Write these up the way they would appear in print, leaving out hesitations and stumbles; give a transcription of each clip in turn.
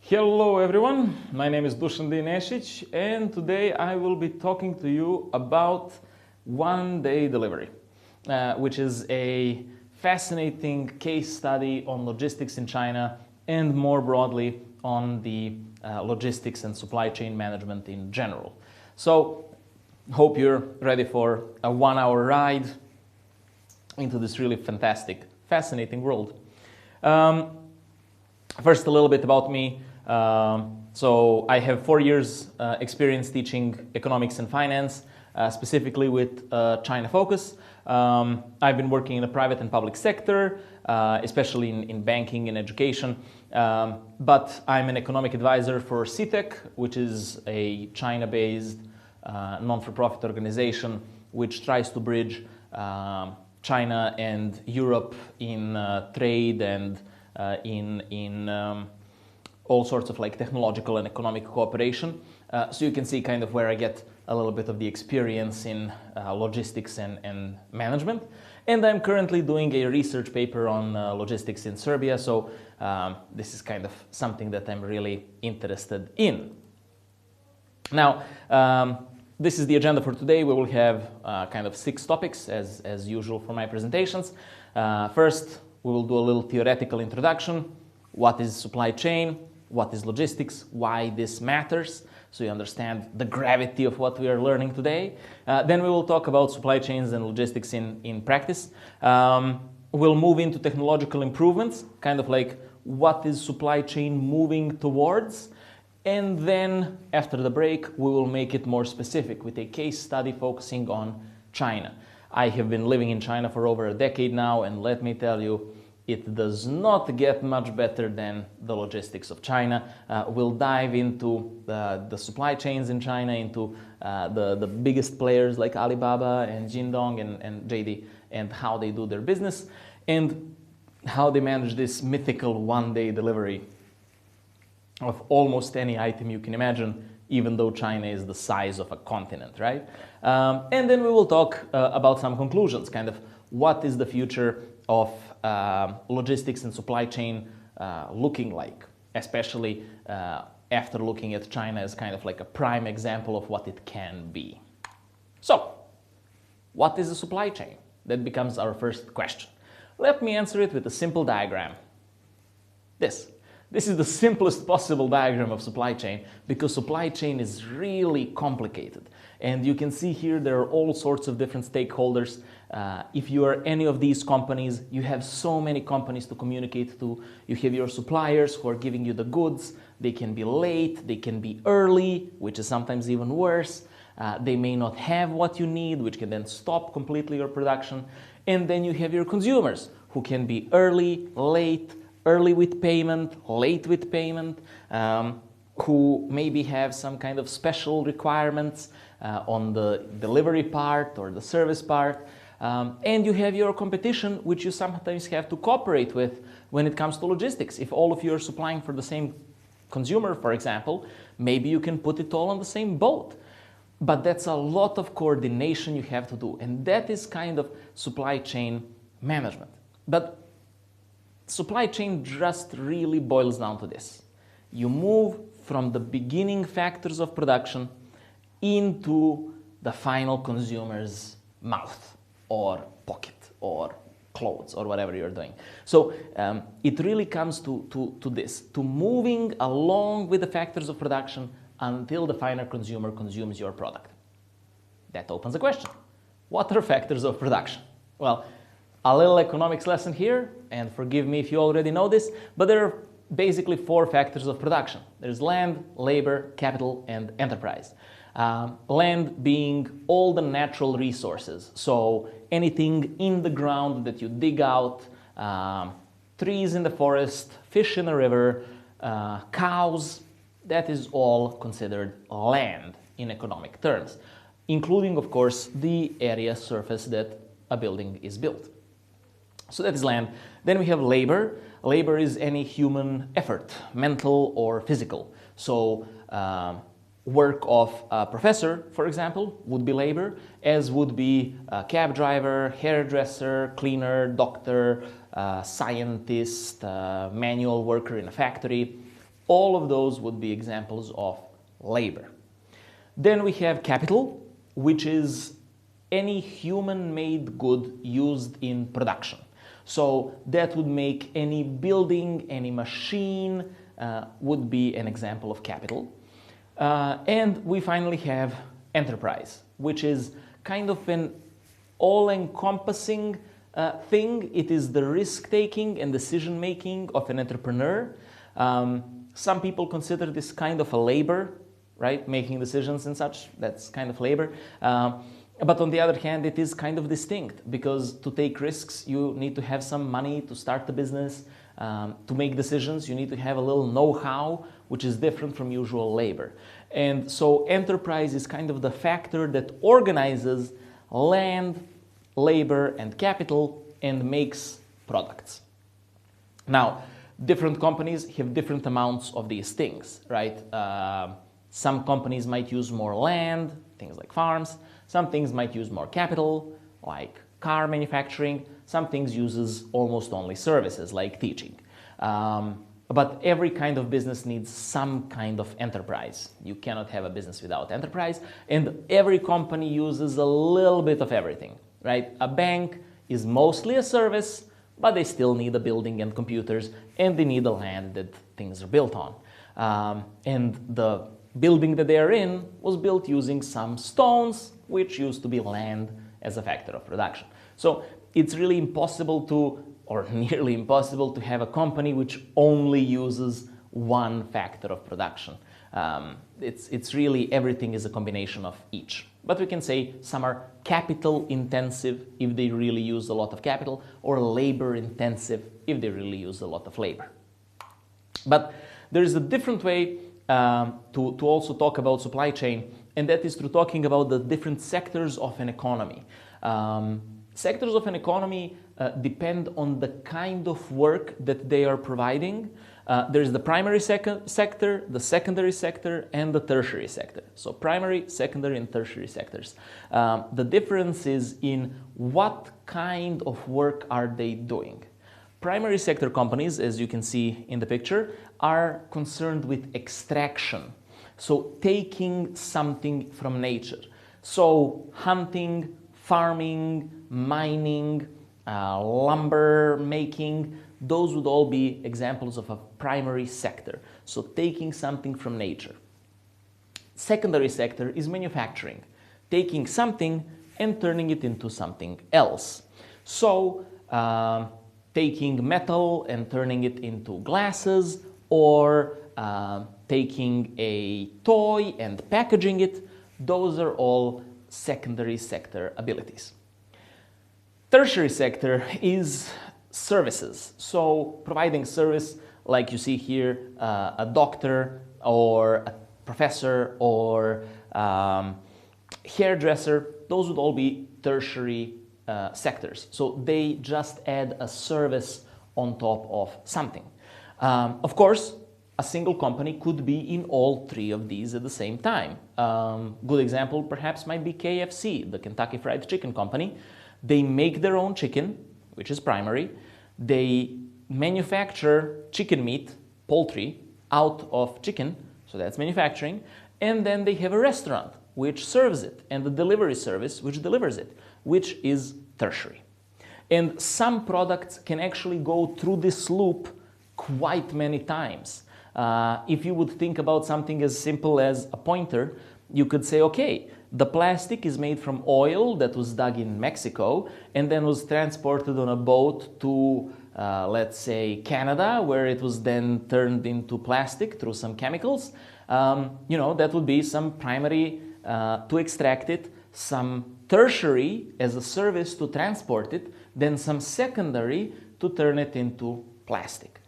Hello everyone, my name is Dušan Dinesic and today I will be talking to you about one-day delivery, which is a fascinating case study on logistics in China and more broadly on the logistics and supply chain management in general. So, hope you're ready for a one-hour ride into this really fantastic, fascinating world. First, a little bit about me. So I have 4 years experience teaching economics and finance, specifically with China focus. I've been working in the private and public sector, especially in banking and education. But I'm an economic advisor for CTEC, which is a China-based non-for-profit organization which tries to bridge China and Europe in trade and in all sorts of like technological and economic cooperation. So you can see kind of where I get a little bit of the experience in logistics and management. And I'm currently doing a research paper on logistics in Serbia. So this is kind of something that I'm really interested in. Now, this is the agenda for today. We will have kind of 6 topics as usual for my presentations. First, we will do a little theoretical introduction. What is supply chain? What is logistics? Why this matters? So you understand the gravity of what we are learning today. Then we will talk about supply chains and logistics in practice. We'll move into technological improvements, kind of like what is supply chain moving towards. And then after the break, we will make it more specific with a case study focusing on China. I have been living in China for over a decade now, and let me tell you, it does not get much better than the logistics of China. We'll dive into the supply chains in China, into the biggest players like Alibaba and Jingdong and JD, and how they do their business, and how they manage this mythical one-day delivery of almost any item you can imagine, even though China is the size of a continent, right? And then we will talk about some conclusions, kind of what is the future of logistics and supply chain looking like, especially after looking at China as kind of like a prime example of what it can be. So, what is a supply chain? That becomes our first question. Let me answer it with a simple diagram. This is the simplest possible diagram of supply chain because supply chain is really complicated. And you can see here there are all sorts of different stakeholders. If you are any of these companies, you have so many companies to communicate to. You have your suppliers who are giving you the goods. They can be late, they can be early, which is sometimes even worse. They may not have what you need, which can then stop completely your production. And then you have your consumers who can be early, late, early with payment, late with payment, who maybe have some kind of special requirements on the delivery part or the service part. And you have your competition, which you sometimes have to cooperate with when it comes to logistics. If all of you are supplying for the same consumer, for example, maybe you can put it all on the same boat. But that's a lot of coordination you have to do. And that is kind of supply chain management. But supply chain just really boils down to this. You move from the beginning factors of production into the final consumer's mouth or pocket or clothes or whatever you're doing. So it really comes to this, to moving along with the factors of production until the final consumer consumes your product. That opens a question. What are factors of production? Well, a little economics lesson here, and forgive me if you already know this, but there are basically 4 factors of production. There's land, labor, capital, and enterprise. Land being all the natural resources, so anything in the ground that you dig out, trees in the forest, fish in the river, cows, that is all considered land in economic terms, including, of course, the area surface that a building is built. So that is land. Then we have labor. Labor is any human effort, mental or physical. So work of a professor, for example, would be labor, as would be a cab driver, hairdresser, cleaner, doctor, scientist, manual worker in a factory. All of those would be examples of labor. Then we have capital, which is any human-made good used in production. So that would make any building, any machine would be an example of capital. And we finally have enterprise, which is kind of an all-encompassing thing. It is the risk-taking and decision-making of an entrepreneur. Some people consider this kind of a labor, right? Making decisions and such, that's kind of labor. But on the other hand, it is kind of distinct, because to take risks, you need to have some money to start the business. To make decisions, you need to have a little know-how, which is different from usual labor. And so enterprise is kind of the factor that organizes land, labor, and capital and makes products. Now, different companies have different amounts of these things, right? Some companies might use more land, things like farms. Some things might use more capital, like car manufacturing. Some things uses almost only services, like teaching. But every kind of business needs some kind of enterprise. You cannot have a business without enterprise. And every company uses a little bit of everything, right? A bank is mostly a service, but they still need a building and computers, and they need the land that things are built on. And the building that they are in was built using some stones, which used to be land as a factor of production. So it's really impossible to, or nearly impossible, to have a company which only uses one factor of production. It's really, everything is a combination of each. But we can say some are capital intensive if they really use a lot of capital, or labor intensive if they really use a lot of labor. But there is a different way to also talk about supply chain, and that is through talking about the different sectors of an economy. Sectors of an economy depend on the kind of work that they are providing. There's the primary sector, the secondary sector, and the tertiary sector. So primary, secondary, and tertiary sectors. The difference is in what kind of work are they doing. Primary sector companies, as you can see in the picture, are concerned with extraction. So taking something from nature. So hunting, farming, mining, lumber making, those would all be examples of a primary sector. So taking something from nature. Secondary sector is manufacturing, taking something and turning it into something else. So taking metal and turning it into glasses, or taking a toy and packaging it, those are all secondary sector abilities. Tertiary sector is services. So providing service, like you see here, a doctor or a professor or hairdresser, those would all be tertiary sectors. So they just add a service on top of something. Of course, a single company could be in all three of these at the same time. Good example perhaps might be KFC, the Kentucky Fried Chicken Company. They make their own chicken, which is primary. They manufacture chicken meat, poultry, out of chicken, so that's manufacturing. And then they have a restaurant, which serves it, and the delivery service, which delivers it, which is tertiary. And some products can actually go through this loop quite many times. If you would think about something as simple as a pointer, you could say, okay, the plastic is made from oil that was dug in Mexico and then was transported on a boat to, let's say, Canada, where it was then turned into plastic through some chemicals. You know, that would be some primary to extract it, some tertiary as a service to transport it, then some secondary to turn it into plastic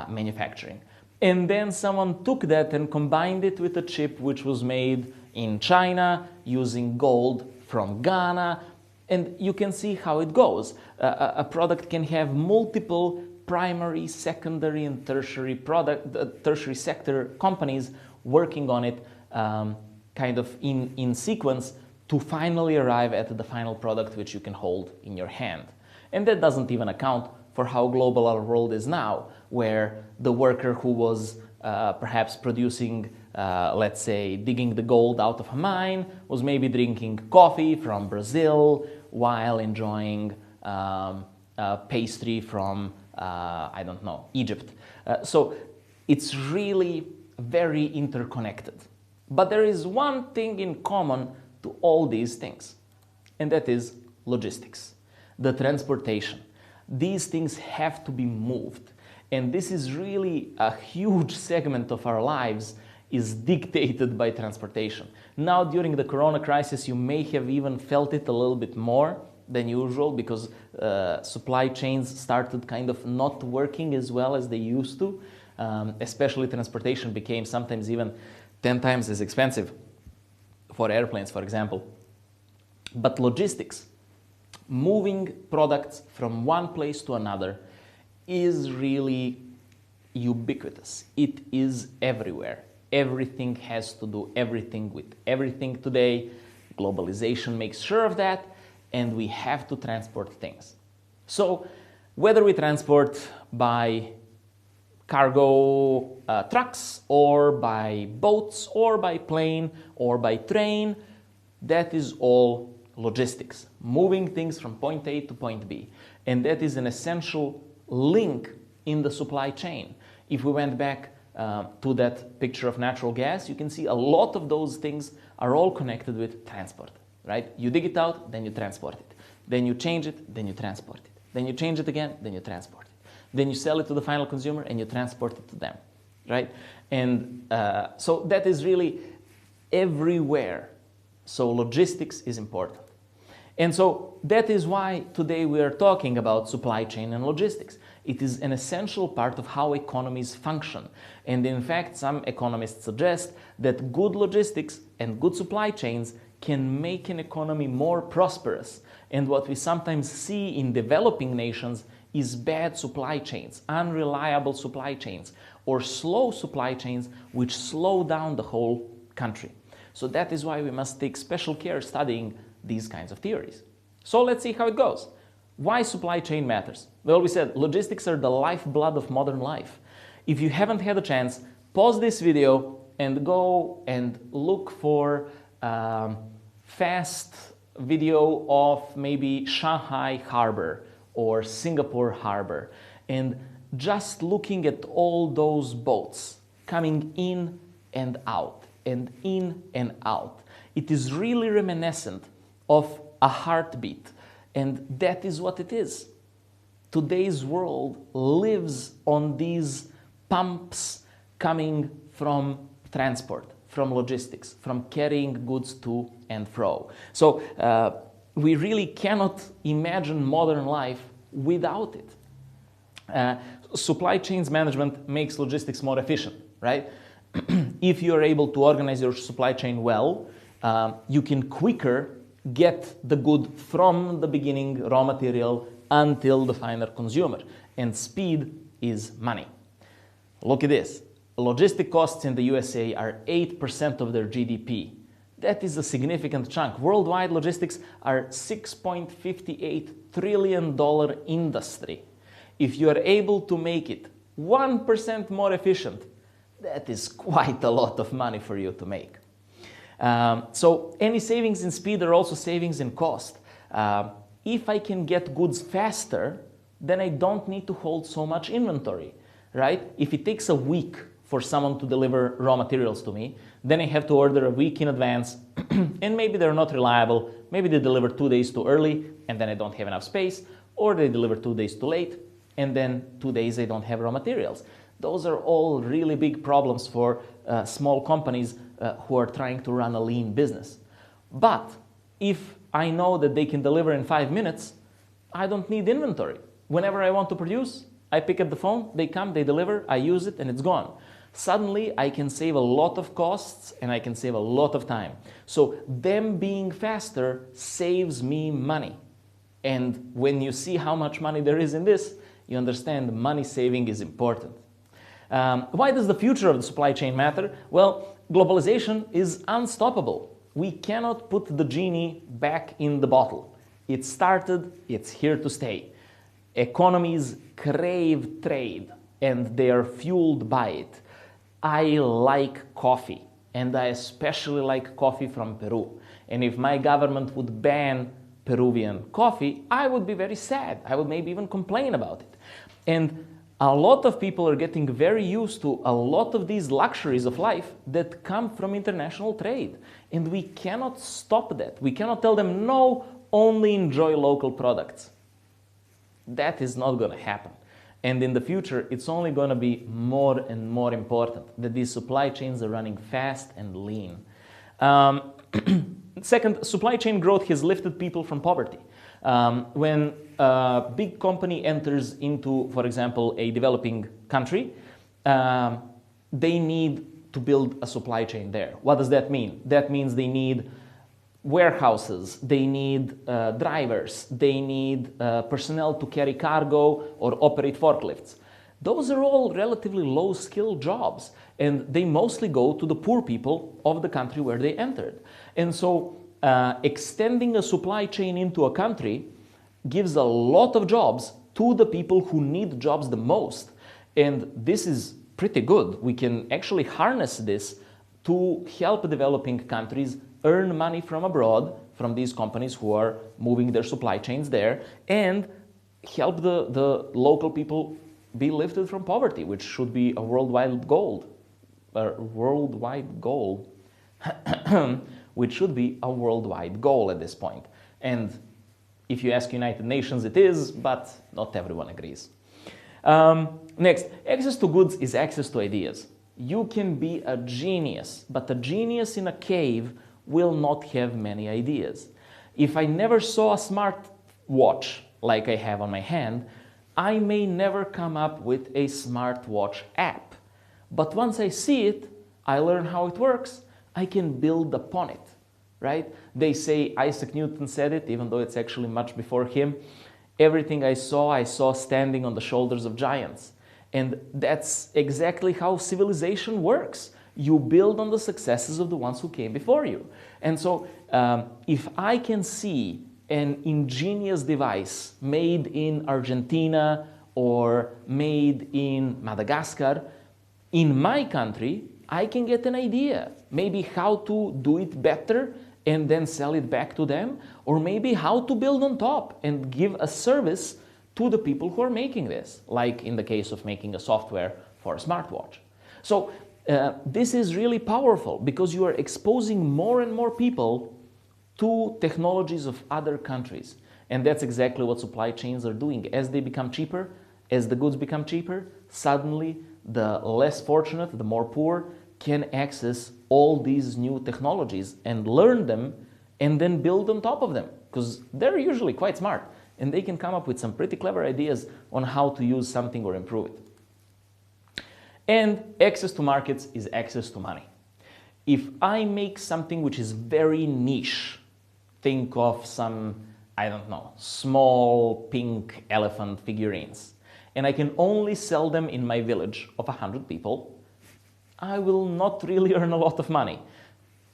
manufacturing. And then someone took that and combined it with a chip which was made in China using gold from Ghana. And you can see how it goes. A product can have multiple primary, secondary, and tertiary tertiary sector companies working on it kind of in sequence to finally arrive at the final product which you can hold in your hand. And that doesn't even account for how global our world is now, where the worker who was perhaps producing, let's say, digging the gold out of a mine, was maybe drinking coffee from Brazil while enjoying pastry from, I don't know, Egypt. So it's really very interconnected. But there is one thing in common to all these things, and that is logistics, the transportation. These things have to be moved. And this is really a huge segment of our lives is dictated by transportation. Now, during the Corona crisis, you may have even felt it a little bit more than usual because supply chains started kind of not working as well as they used to. Especially transportation became sometimes even 10 times as expensive for airplanes, for example. But logistics, moving products from one place to another, is really ubiquitous. It is everywhere. Everything has to do everything with everything today. Globalization makes sure of that, and we have to transport things. So whether we transport by cargo trucks or by boats or by plane or by train, that is all logistics, moving things from point A to point B. And that is an essential link in the supply chain. If we went back to that picture of natural gas, you can see a lot of those things are all connected with transport, right? You dig it out, then you transport it. Then you change it, then you transport it. Then you change it again, then you transport it. Then you sell it to the final consumer and you transport it to them, right? And so that is really everywhere. So logistics is important. And so that is why today we are talking about supply chain and logistics. It is an essential part of how economies function. And in fact, some economists suggest that good logistics and good supply chains can make an economy more prosperous. And what we sometimes see in developing nations is bad supply chains, unreliable supply chains, or slow supply chains which slow down the whole country. So that is why we must take special care studying these kinds of theories. So let's see how it goes. Why supply chain matters? Well, we said logistics are the lifeblood of modern life. If you haven't had a chance, pause this video and go and look for fast video of maybe Shanghai Harbor or Singapore Harbor, and just looking at all those boats coming in and out and in and out. It is really reminiscent of a heartbeat, and that is what it is. Today's world lives on these pumps coming from transport, from logistics, from carrying goods to and fro. So we really cannot imagine modern life without it. Supply chains management makes logistics more efficient, right? If you're able to organize your supply chain well, you can quicker get the good from the beginning raw material until the final consumer. And speed is money. Look at this. Logistic costs in the USA are 8% of their GDP. That is a significant chunk. Worldwide logistics are $6.58 trillion industry. If you are able to make it 1% more efficient, that is quite a lot of money for you to make. So any savings in speed are also savings in cost. If I can get goods faster, then I don't need to hold so much inventory, right? If it takes a week for someone to deliver raw materials to me, then I have to order a week in advance, and maybe they're not reliable. Maybe they deliver 2 days too early, and then I don't have enough space, or they deliver 2 days too late, and then 2 days I don't have raw materials. Those are all really big problems for small companies who are trying to run a lean business. But if I know that they can deliver in 5 minutes, I don't need inventory. Whenever I want to produce, I pick up the phone, they come, they deliver, I use it, and it's gone. Suddenly, I can save a lot of costs and I can save a lot of time. So them being faster saves me money. And when you see how much money there is in this, you understand money saving is important. Why does the future of the supply chain matter? Well, globalization is unstoppable. We cannot put the genie back in the bottle. It started, it's here to stay. Economies crave trade and they are fueled by it. I like coffee, and I especially like coffee from Peru. And if my government would ban Peruvian coffee, I would be very sad. I would maybe even complain about it. And a lot of people are getting very used to a lot of these luxuries of life that come from international trade. And we cannot stop that. We cannot tell them, no, only enjoy local products. That is not going to happen. And in the future, it's only going to be more and more important that these supply chains are running fast and lean. Second, supply chain growth has lifted people from poverty. When a big company enters into, for example, a developing country, they need to build a supply chain there. What does that mean? That means they need warehouses, they need drivers, they need personnel to carry cargo or operate forklifts. Those are all relatively low-skilled jobs, and they mostly go to the poor people of the country where they entered. And so extending a supply chain into a country gives a lot of jobs to the people who need jobs the most. And this is pretty good. We can actually harness this to help developing countries earn money from abroad, from these companies who are moving their supply chains there, and help the local people be lifted from poverty, which should be a worldwide goal. Which should be a worldwide goal at this point. And if you ask United Nations, it is, but not everyone agrees. Next, access to goods is access to ideas. You can be a genius, but a genius in a cave will not have many ideas. If I never saw a smart watch like I have on my hand, I may never come up with a smartwatch app. But once I see it, I learn how it works, I can build upon it, right? They say Isaac Newton said it, even though it's actually much before him. Everything I saw standing on the shoulders of giants. And that's exactly how civilization works. You build on the successes of the ones who came before you. And so if I can see an ingenious device made in Argentina or made in Madagascar, in my country, I can get an idea, maybe how to do it better and then sell it back to them, or maybe how to build on top and give a service to the people who are making this, like in the case of making a software for a smartwatch. So this is really powerful because you are exposing more and more people to technologies of other countries. And that's exactly what supply chains are doing. As they become cheaper, as the goods become cheaper, suddenly the less fortunate, the more poor, can access all these new technologies and learn them and then build on top of them, because they're usually quite smart and they can come up with some pretty clever ideas on how to use something or improve it. And access to markets is access to money. If I make something which is very niche, think of some, I don't know, small pink elephant figurines, and I can only sell them in my village of 100 people, I will not really earn a lot of money.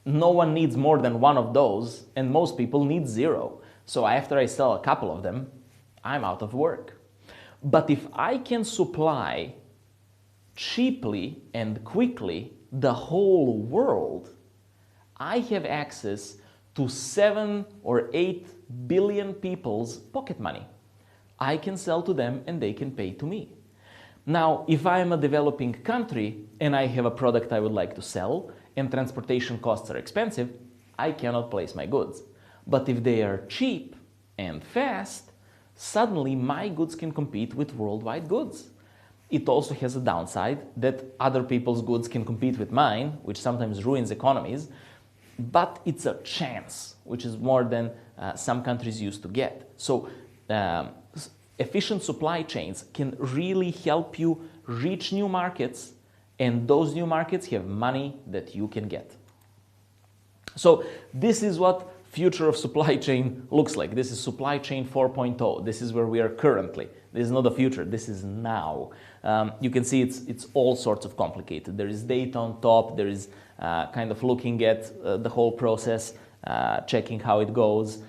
No one needs more than one of those, and most people need 0. So after I sell a couple of them, I'm out of work. But if I can supply cheaply and quickly the whole world, I have access to 7 or 8 billion people's pocket money. I can sell to them and they can pay to me. Now, if I am a developing country and I have a product I would like to sell and transportation costs are expensive, I cannot place my goods. But if they are cheap and fast, suddenly my goods can compete with worldwide goods. It also has a downside that other people's goods can compete with mine, which sometimes ruins economies, but it's a chance, which is more than some countries used to get. So efficient supply chains can really help you reach new markets, and those new markets have money that you can get. So this is what future of supply chain looks like. This is supply chain 4.0. This is where we are currently. This is not the future. This is now. You can see it's all sorts of complicated. There is data on top. There is kind of looking at the whole process, checking how it goes.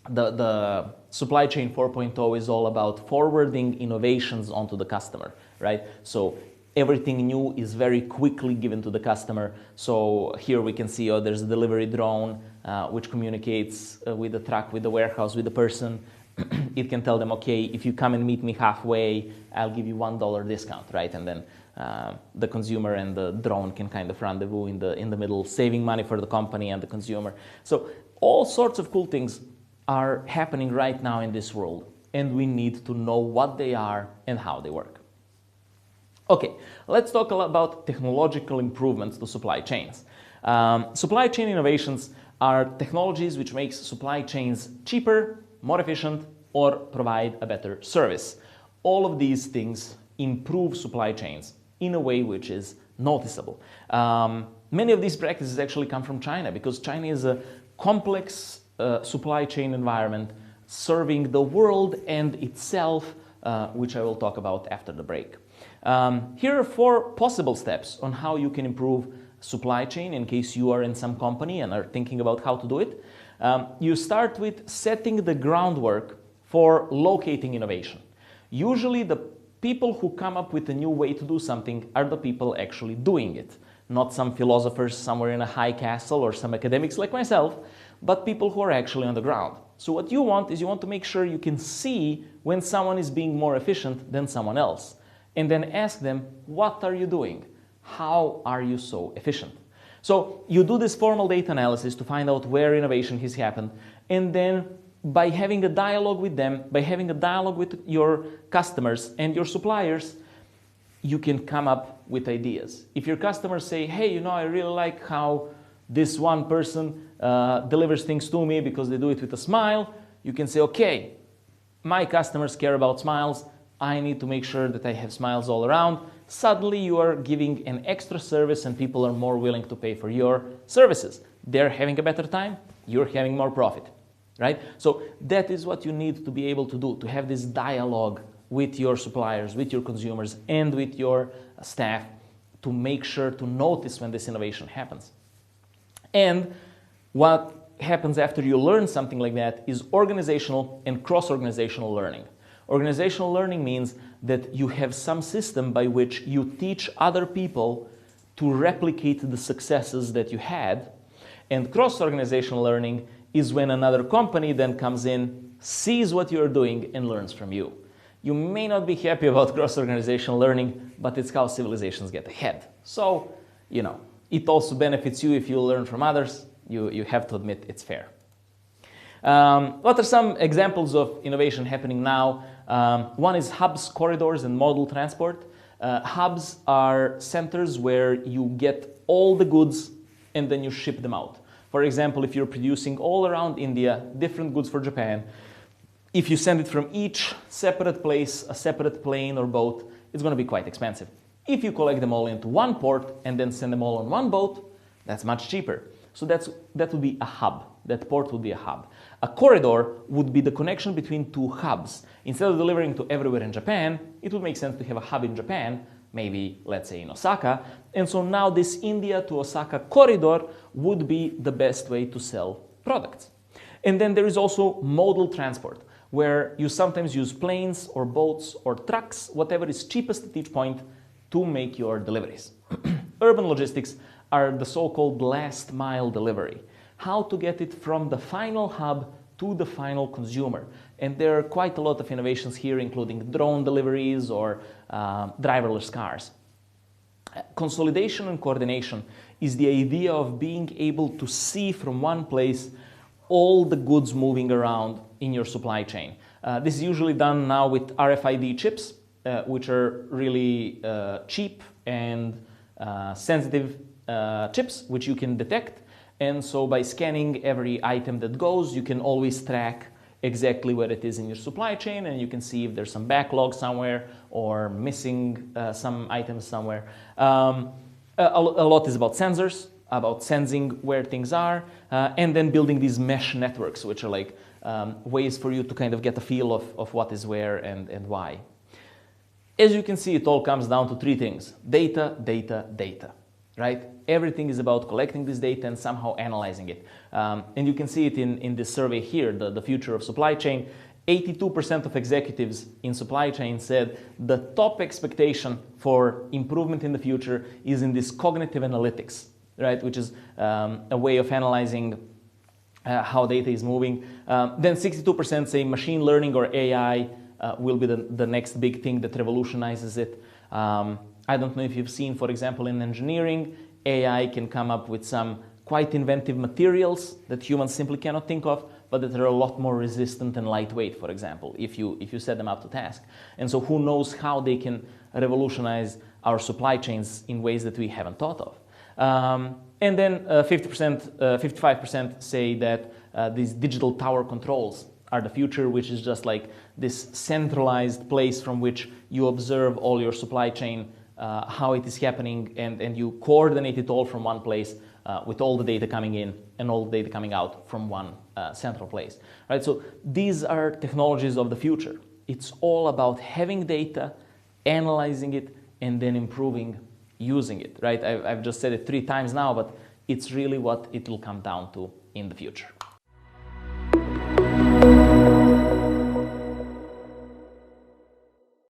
The supply chain 4.0 is all about forwarding innovations onto the customer, right? So Everything new is very quickly given to the customer. So here we can see, oh, there's a delivery drone which communicates with the truck, with the warehouse, with the person. It can tell them, okay, if you come and meet me halfway, I'll give you $1 discount, right? And then the consumer and the drone can kind of rendezvous in the middle, saving money for the company and the consumer. So all sorts of cool things are happening right now in this world, and we need to know what they are and how they work. Okay, let's talk about technological improvements to supply chains. Supply chain innovations are technologies which make supply chains cheaper, more efficient, or provide a better service. All of these things improve supply chains in a way which is noticeable. Many of these practices actually come from China, because China is a complex supply chain environment serving the world and itself, which I will talk about after the break. Here are 4 possible steps on how you can improve supply chain in case you are in some company and are thinking about how to do it. You start with setting the groundwork for locating innovation. Usually the people who come up with a new way to do something are the people actually doing it, not some philosophers somewhere in a high castle or some academics like myself, but people who are actually on the ground. So what you want is you want to make sure you can see when someone is being more efficient than someone else, and then ask them, what are you doing? How are you so efficient? So you do this formal data analysis to find out where innovation has happened, and then by having a dialogue with them, by having a dialogue with your customers and your suppliers, you can come up with ideas. If your customers say, hey, you know, I really like how this one person delivers things to me because they do it with a smile, you can say, okay, my customers care about smiles, I need to make sure that I have smiles all around. Suddenly you are giving an extra service and people are more willing to pay for your services. They're having a better time, you're having more profit, right? So that is what you need to be able to do, to have this dialogue with your suppliers, with your consumers, and with your staff to make sure to notice when this innovation happens. And what happens after you learn something like that is organizational and cross-organizational learning. Organizational learning means that you have some system by which you teach other people to replicate the successes that you had. And cross-organizational learning is when another company then comes in, sees what you're doing, and learns from you. You may not be happy about cross-organizational learning, but it's how civilizations get ahead. So, you know, it also benefits you if you learn from others. You have to admit it's fair. What are some examples of innovation happening now? One is hubs, corridors, and modal transport. Hubs are centers where you get all the goods and then you ship them out. For example, if you're producing all around India, different goods for Japan, if you send it from each separate place, a separate plane or boat, it's going to be quite expensive. If you collect them all into one port and then send them all on one boat, that's much cheaper. So that would be a hub. That port would be a hub. A corridor would be the connection between 2 hubs. Instead of delivering to everywhere in Japan, it would make sense to have a hub in Japan, maybe, let's say, in Osaka. And so now this India to Osaka corridor would be the best way to sell products. And then there is also modal transport, where you sometimes use planes or boats or trucks, whatever is cheapest at each point, to make your deliveries. Urban logistics are the so-called last mile delivery. How to get it from the final hub to the final consumer. And there are quite a lot of innovations here, including drone deliveries or driverless cars. Consolidation and coordination is the idea of being able to see from one place all the goods moving around in your supply chain. This is usually done now with RFID chips, which are really cheap and sensitive chips, which you can detect. And so by scanning every item that goes, you can always track exactly where it is in your supply chain, and you can see if there's some backlog somewhere or missing some items somewhere. A lot is about sensors, about sensing where things are, and then building these mesh networks, which are like ways for you to kind of get a feel of what is where and why. As you can see, it all comes down to 3 things: data, data, data, right? Everything is about collecting this data and somehow analyzing it. And you can see it in this survey here, the future of supply chain. 82% of executives in supply chain said the top expectation for improvement in the future is in this cognitive analytics, right? Which is a way of analyzing how data is moving. Then 62% say machine learning or AI will be the next big thing that revolutionizes it. I don't know if you've seen, for example, in engineering, AI can come up with some quite inventive materials that humans simply cannot think of, but that are a lot more resistant and lightweight, for example, if you set them up to task. And so who knows how they can revolutionize our supply chains in ways that we haven't thought of. And then 55% say that these digital tower controls are the future, which is just like this centralized place from which you observe all your supply chain, how it is happening, and you coordinate it all from one place with all the data coming in and all the data coming out from one central place. Right? So these are technologies of the future. It's all about having data, analyzing it, and then improving using it. Right? I've just said it 3 times now, but it's really what it will come down to in the future.